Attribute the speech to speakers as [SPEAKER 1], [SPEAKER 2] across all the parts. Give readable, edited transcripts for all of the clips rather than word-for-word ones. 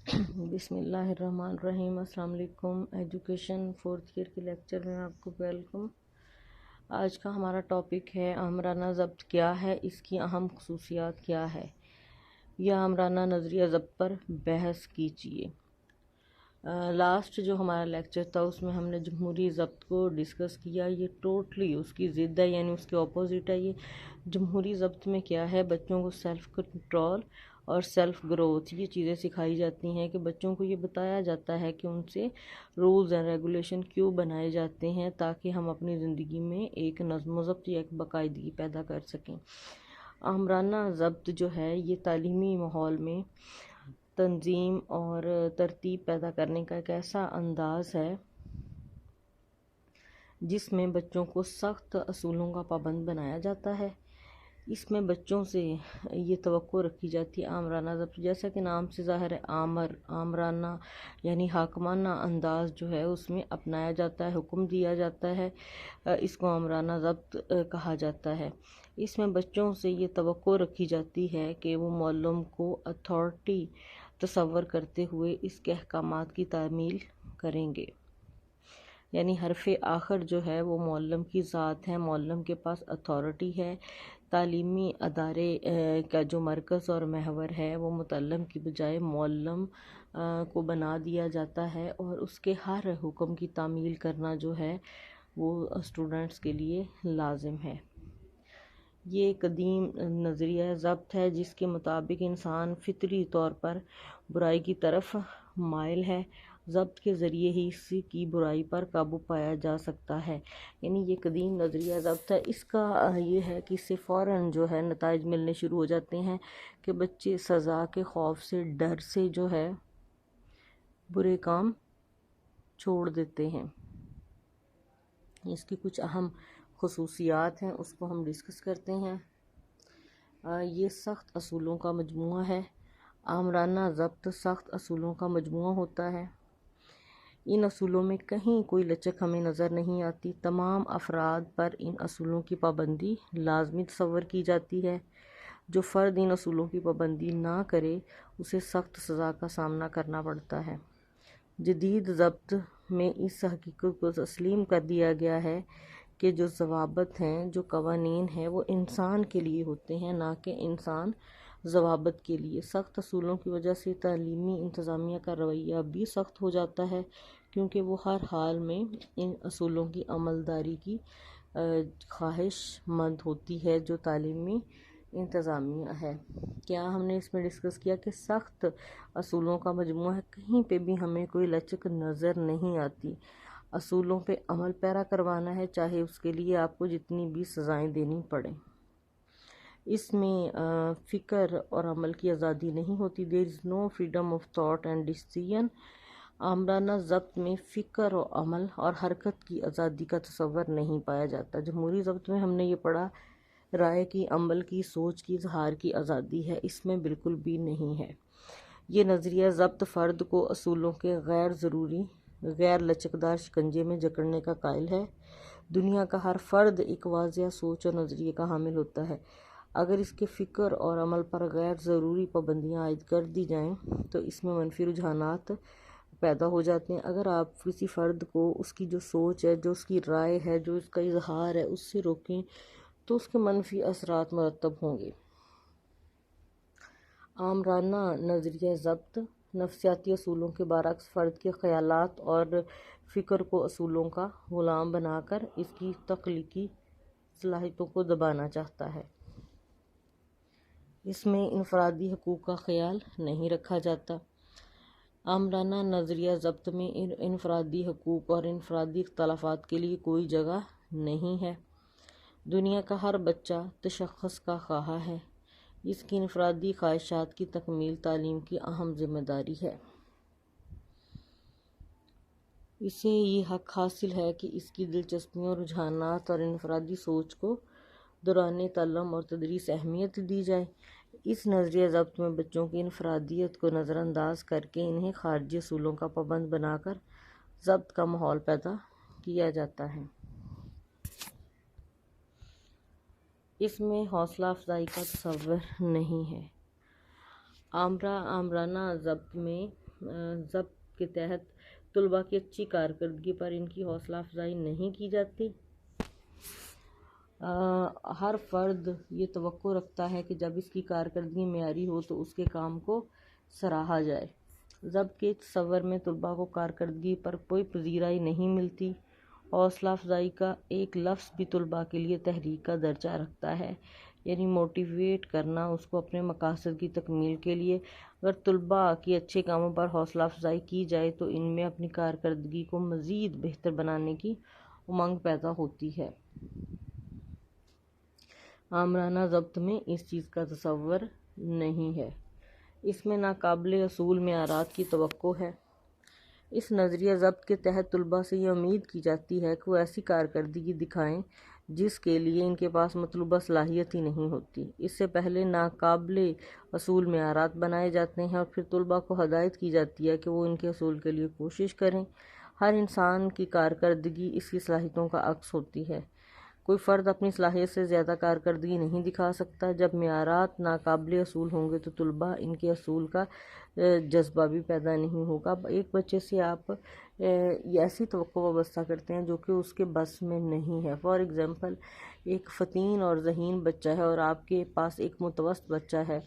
[SPEAKER 1] بسم اللہ الرحمن الرحیم۔ السلام علیکم۔ ایجوکیشن 4th ایئر کے لیکچر میں آپ کو ویلکم۔ آج کا ہمارا ٹاپک ہے آمرانہ ضبط کیا ہے، اس کی اہم خصوصیات کیا ہے، یا آمرانہ نظریہ ضبط پر بحث کیجیے۔ لاسٹ جو ہمارا لیکچر تھا اس میں ہم نے جمہوری ضبط کو ڈسکس کیا۔ یہ ٹوٹلی اس کی ضد ہے، یعنی اس کے اپوزٹ ہے۔ یہ جمہوری ضبط میں کیا ہے، بچوں کو سیلف کنٹرول اور سیلف گروتھ یہ چیزیں سکھائی جاتی ہیں کہ بچوں کو یہ بتایا جاتا ہے کہ ان سے رولز اینڈ ریگولیشن کیوں بنائے جاتے ہیں، تاکہ ہم اپنی زندگی میں ایک نظم و ضبط یا ایک باقاعدگی پیدا کر سکیں۔ آمرانہ ضبط جو ہے یہ تعلیمی ماحول میں تنظیم اور ترتیب پیدا کرنے کا ایک ایسا انداز ہے جس میں بچوں کو سخت اصولوں کا پابند بنایا جاتا ہے۔ اس میں بچوں سے یہ توقع رکھی جاتی ہے آمرانہ ضبط، جیسا کہ نام سے ظاہر ہے، آمرانہ یعنی حاکمانہ انداز جو ہے اس میں اپنایا جاتا ہے، حکم دیا جاتا ہے، اس کو آمرانہ ضبط کہا جاتا ہے۔ اس میں بچوں سے یہ توقع رکھی جاتی ہے کہ وہ معلم کو اتھارٹی تصور کرتے ہوئے اس کے احکامات کی تعمیل کریں گے، یعنی حرف آخر جو ہے وہ معلم کی ذات ہے، معلم کے پاس اتھارٹی ہے۔ تعلیمی ادارے کا جو مرکز اور محور ہے وہ متعلم کی بجائے معلم کو بنا دیا جاتا ہے، اور اس کے ہر حکم کی تعمیل کرنا جو ہے وہ اسٹوڈنٹس کے لیے لازم ہے۔ یہ قدیم نظریہ ضبط ہے جس کے مطابق انسان فطری طور پر برائی کی طرف مائل ہے۔ ضبط کے ذریعے ہی اس کی برائی پر قابو پایا جا سکتا ہے، یعنی یہ قدیم نظریہ ضبط ہے۔ اس کا یہ ہے کہ اس سے فوراً جو ہے نتائج ملنے شروع ہو جاتے ہیں کہ بچے سزا کے خوف سے، ڈر سے جو ہے برے کام چھوڑ دیتے ہیں۔ اس کی کچھ اہم خصوصیات ہیں، اس کو ہم ڈسکس کرتے ہیں۔ یہ سخت اصولوں کا مجموعہ ہے۔ آمرانہ ضبط سخت اصولوں کا مجموعہ ہوتا ہے۔ ان اصولوں میں کہیں کوئی لچک ہمیں نظر نہیں آتی۔ تمام افراد پر ان اصولوں کی پابندی لازمی تصور کی جاتی ہے۔ جو فرد ان اصولوں کی پابندی نہ کرے اسے سخت سزا کا سامنا کرنا پڑتا ہے۔ جدید ضبط میں اس حقیقت کو تسلیم کر دیا گیا ہے کہ جو ضوابط ہیں، جو قوانین ہیں، وہ انسان کے لیے ہوتے ہیں، نہ کہ انسان ضوابط کے لیے۔ سخت اصولوں کی وجہ سے تعلیمی انتظامیہ کا رویہ بھی سخت ہو جاتا ہے، کیونکہ وہ ہر حال میں ان اصولوں کی عملداری کی خواہش مند ہوتی ہے جو تعلیمی انتظامیہ ہے۔ کیا ہم نے اس میں ڈسکس کیا کہ سخت اصولوں کا مجموعہ ہے، کہیں پہ بھی ہمیں کوئی لچک نظر نہیں آتی۔ اصولوں پہ عمل پیرا کروانا ہے، چاہے اس کے لیے آپ کو جتنی بھی سزائیں دینی پڑیں۔ اس میں فکر اور عمل کی آزادی نہیں ہوتی۔ there is no freedom of thought and decision۔ آمرانہ ضبط میں فکر و عمل اور حرکت کی آزادی کا تصور نہیں پایا جاتا۔ جمہوری ضبط میں ہم نے یہ پڑھا، رائے کی، عمل کی، سوچ کی، اظہار کی آزادی ہے، اس میں بالکل بھی نہیں ہے۔ یہ نظریہ ضبط فرد کو اصولوں کے غیر ضروری، غیر لچکدار شکنجے میں جکڑنے کا قائل ہے۔ دنیا کا ہر فرد ایک واضح سوچ اور نظریے کا حامل ہوتا ہے۔ اگر اس کے فکر اور عمل پر غیر ضروری پابندیاں عائد کر دی جائیں تو اس میں منفی رجحانات پیدا ہو جاتے ہیں۔ اگر آپ کسی فرد کو اس کی جو سوچ ہے، جو اس کی رائے ہے، جو اس کا اظہار ہے، اس سے روکیں تو اس کے منفی اثرات مرتب ہوں گے۔ آمرانہ نظریہ ضبط نفسیاتی اصولوں کے برعکس فرد کے خیالات اور فکر کو اصولوں کا غلام بنا کر اس کی تخلیقی صلاحیتوں کو دبانا چاہتا ہے۔ اس میں انفرادی حقوق کا خیال نہیں رکھا جاتا۔ آمرانہ نظریہ ضبط میں انفرادی حقوق اور انفرادی اختلافات کے لیے کوئی جگہ نہیں ہے۔ دنیا کا ہر بچہ تشخص کا خواہاں ہے۔ اس کی انفرادی خواہشات کی تکمیل تعلیم کی اہم ذمہ داری ہے۔ اسے یہ حق حاصل ہے کہ اس کی دلچسپیوں، رجحانات اور انفرادی سوچ کو دوران تعلم اور تدریس اہمیت دی جائے۔ اس نظریہ ضبط میں بچوں کی انفرادیت کو نظر انداز کر کے انہیں خارجی اصولوں کا پابند بنا کر ضبط کا ماحول پیدا کیا جاتا ہے۔ اس میں حوصلہ افزائی کا تصور نہیں ہے۔ آمرانہ ضبط میں ضبط کے تحت طلباء کی اچھی کارکردگی پر ان کی حوصلہ افزائی نہیں کی جاتی۔ ہر فرد یہ توقع رکھتا ہے کہ جب اس کی کارکردگی معیاری ہو تو اس کے کام کو سراہا جائے۔ ضبط کے تصور میں طلباء کو کارکردگی پر کوئی پذیرائی نہیں ملتی۔ حوصلہ افزائی کا ایک لفظ بھی طلباء کے لیے تحریک کا درجہ رکھتا ہے، یعنی موٹیویٹ کرنا اس کو اپنے مقاصد کی تکمیل کے لیے۔ اگر طلباء کی اچھے کاموں پر حوصلہ افزائی کی جائے تو ان میں اپنی کارکردگی کو مزید بہتر بنانے کی امنگ پیدا ہوتی ہے۔ آمرانہ ضبط میں اس چیز کا تصور نہیں ہے۔ اس میں ناقابل حصول معیارات کی توقع ہے۔ اس نظریہ ضبط کے تحت طلباء سے یہ امید کی جاتی ہے کہ وہ ایسی کارکردگی دکھائیں جس کے لیے ان کے پاس مطلوبہ صلاحیت ہی نہیں ہوتی۔ اس سے پہلے ناقابل حصول معیارات بنائے جاتے ہیں اور پھر طلباء کو ہدایت کی جاتی ہے کہ وہ ان کے حصول کے لیے کوشش کریں۔ ہر انسان کی کارکردگی اس کی صلاحیتوں کا عکس ہوتی ہے۔ کوئی فرد اپنی صلاحیت سے زیادہ کارکردگی نہیں دکھا سکتا۔ جب معیارات ناقابل حصول ہوں گے تو طلباء ان کے حصول کا جذبہ بھی پیدا نہیں ہوگا۔ ایک بچے سے آپ ایسی توقع وابستہ کرتے ہیں جو کہ اس کے بس میں نہیں ہے۔ فار ایگزامپل، ایک فطین اور ذہین بچہ ہے اور آپ کے پاس ایک متوسط بچہ ہے،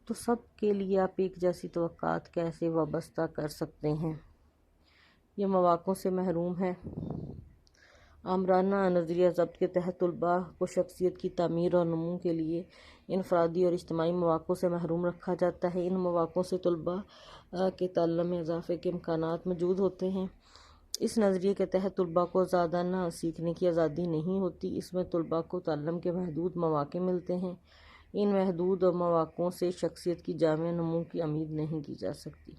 [SPEAKER 1] تو سب کے لیے آپ ایک جیسی توقعات کیسے وابستہ کر سکتے ہیں؟ یہ مواقع سے محروم ہے۔ آمرانہ نظریہ ضبط کے تحت طلباء کو شخصیت کی تعمیر اور نمو کے لیے انفرادی اور اجتماعی مواقع سے محروم رکھا جاتا ہے۔ ان مواقع سے طلباء کے تعلم میں اضافے کے امکانات موجود ہوتے ہیں۔ اس نظریے کے تحت طلباء کو زیادہ نہ سیکھنے کی آزادی نہیں ہوتی۔ اس میں طلباء کو تعلم کے محدود مواقع ملتے ہیں۔ ان محدود مواقعوں سے شخصیت کی جامع نمو کی امید نہیں کی جا سکتی۔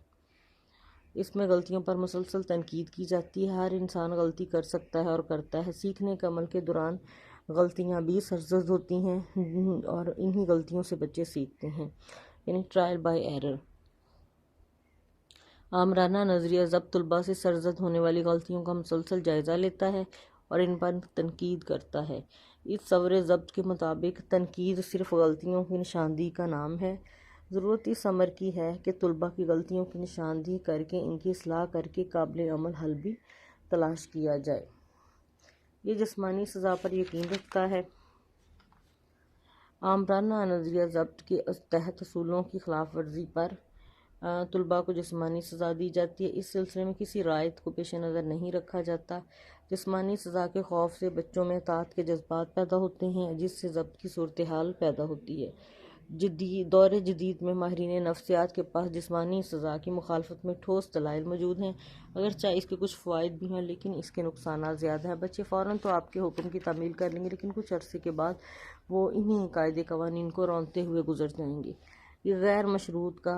[SPEAKER 1] اس میں غلطیوں پر مسلسل تنقید کی جاتی ہے۔ ہر انسان غلطی کر سکتا ہے اور کرتا ہے۔ سیکھنے کے عمل کے دوران غلطیاں بھی سرزد ہوتی ہیں اور انہی غلطیوں سے بچے سیکھتے ہیں، یعنی ٹرائل بائی ایرر۔ آمرانہ نظریہ ضبط طلباء سے سرزد ہونے والی غلطیوں کا مسلسل جائزہ لیتا ہے اور ان پر تنقید کرتا ہے۔ اس تصور ضبط کے مطابق تنقید صرف غلطیوں کی نشاندہی کا نام ہے۔ ضرورت اس امر کی ہے کہ طلباء کی غلطیوں کی نشاندہی کر کے ان کی اصلاح کر کے قابل عمل حل بھی تلاش کیا جائے۔ یہ جسمانی سزا پر یقین رکھتا ہے۔ آمرانہ نظریہ ضبط کے تحت اصولوں کی خلاف ورزی پر طلباء کو جسمانی سزا دی جاتی ہے۔ اس سلسلے میں کسی رعایت کو پیش نظر نہیں رکھا جاتا۔ جسمانی سزا کے خوف سے بچوں میں اطاعت کے جذبات پیدا ہوتے ہیں، جس سے ضبط کی صورتحال پیدا ہوتی ہے۔ دور جدید میں ماہرین نفسیات کے پاس جسمانی سزا کی مخالفت میں ٹھوس دلائل موجود ہیں۔ اگرچہ اس کے کچھ فوائد بھی ہیں لیکن اس کے نقصانات زیادہ ہیں۔ بچے فوراً تو آپ کے حکم کی تعمیل کر لیں گے لیکن کچھ عرصے کے بعد وہ انہی قاعدے قوانین کو رونتے ہوئے گزر جائیں گے۔ یہ غیر مشروط کا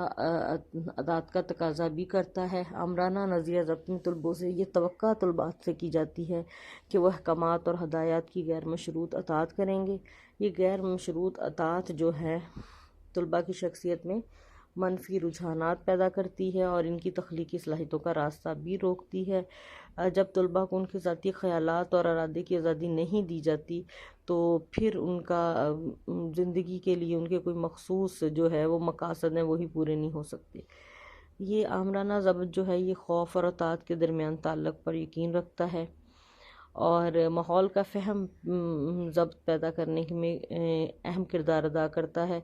[SPEAKER 1] اطاعت کا تقاضا بھی کرتا ہے۔ آمرانہ نظریہ ضبط میں طلباء سے یہ توقع طلباء سے کی جاتی ہے کہ وہ احکامات اور ہدایات کی غیر مشروط اطاعت کریں گے۔ یہ غیر مشروط اطاعت جو ہے طلباء کی شخصیت میں منفی رجحانات پیدا کرتی ہے اور ان کی تخلیقی صلاحیتوں کا راستہ بھی روکتی ہے۔ جب طلباء کو ان کے ذاتی خیالات اور ارادے کی آزادی نہیں دی جاتی تو پھر ان کا زندگی کے لیے ان کے کوئی مخصوص جو ہے وہ مقاصد ہیں وہی پورے نہیں ہو سکتے۔ یہ آمرانہ ضبط جو ہے یہ خوف اور اطاعت کے درمیان تعلق پر یقین رکھتا ہے اور ماحول کا فہم ضبط پیدا کرنے میں اہم کردار ادا کرتا ہے۔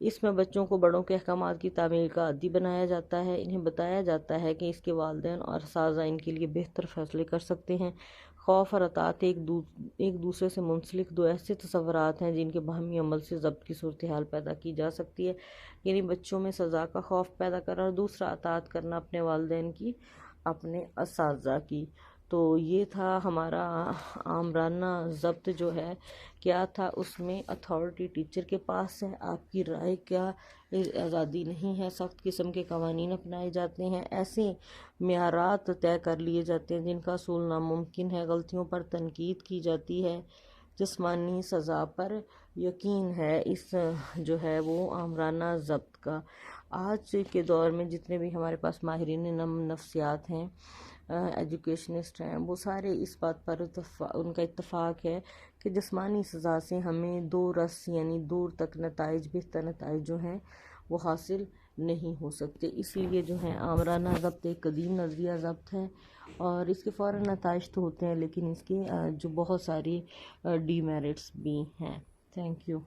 [SPEAKER 1] اس میں بچوں کو بڑوں کے احکامات کی تعمیل کا عادی بنایا جاتا ہے۔ انہیں بتایا جاتا ہے کہ اس کے والدین اور اساتذہ ان کے لیے بہتر فیصلے کر سکتے ہیں۔ خوف اور اطاعت ایک دوسرے سے منسلک دو ایسے تصورات ہیں جن کے باہمی عمل سے ضبط کی صورتحال پیدا کی جا سکتی ہے، یعنی بچوں میں سزا کا خوف پیدا کرنا اور دوسرا اطاعت کرنا اپنے والدین کی، اپنے اساتذہ کی۔ تو یہ تھا ہمارا آمرانہ ضبط جو ہے کیا تھا۔ اس میں اتھارٹی ٹیچر کے پاس ہے، آپ کی رائے کیا آزادی نہیں ہے، سخت قسم کے قوانین اپنائے جاتے ہیں، ایسے معیارات طے کر لیے جاتے ہیں جن کا حصول ناممکن ہے، غلطیوں پر تنقید کی جاتی ہے، جسمانی سزا پر یقین ہے۔ اس جو ہے وہ آمرانہ ضبط کا آج کے دور میں جتنے بھی ہمارے پاس ماہرین نفسیات ہیں، ایجوکیشنسٹ ہیں، وہ سارے اس بات پر ان کا اتفاق ہے کہ جسمانی سزا سے ہمیں دو رس یعنی دور تک نتائج، بہتر نتائج جو ہیں وہ حاصل نہیں ہو سکتے۔ اس لیے جو ہے آمرانہ ضبط ایک قدیم نظریہ ضبط ہے، اور اس کے فوراً نتائج تو ہوتے ہیں، لیکن اس کے جو بہت ساری ڈی میرٹس بھی ہیں۔ Thank you.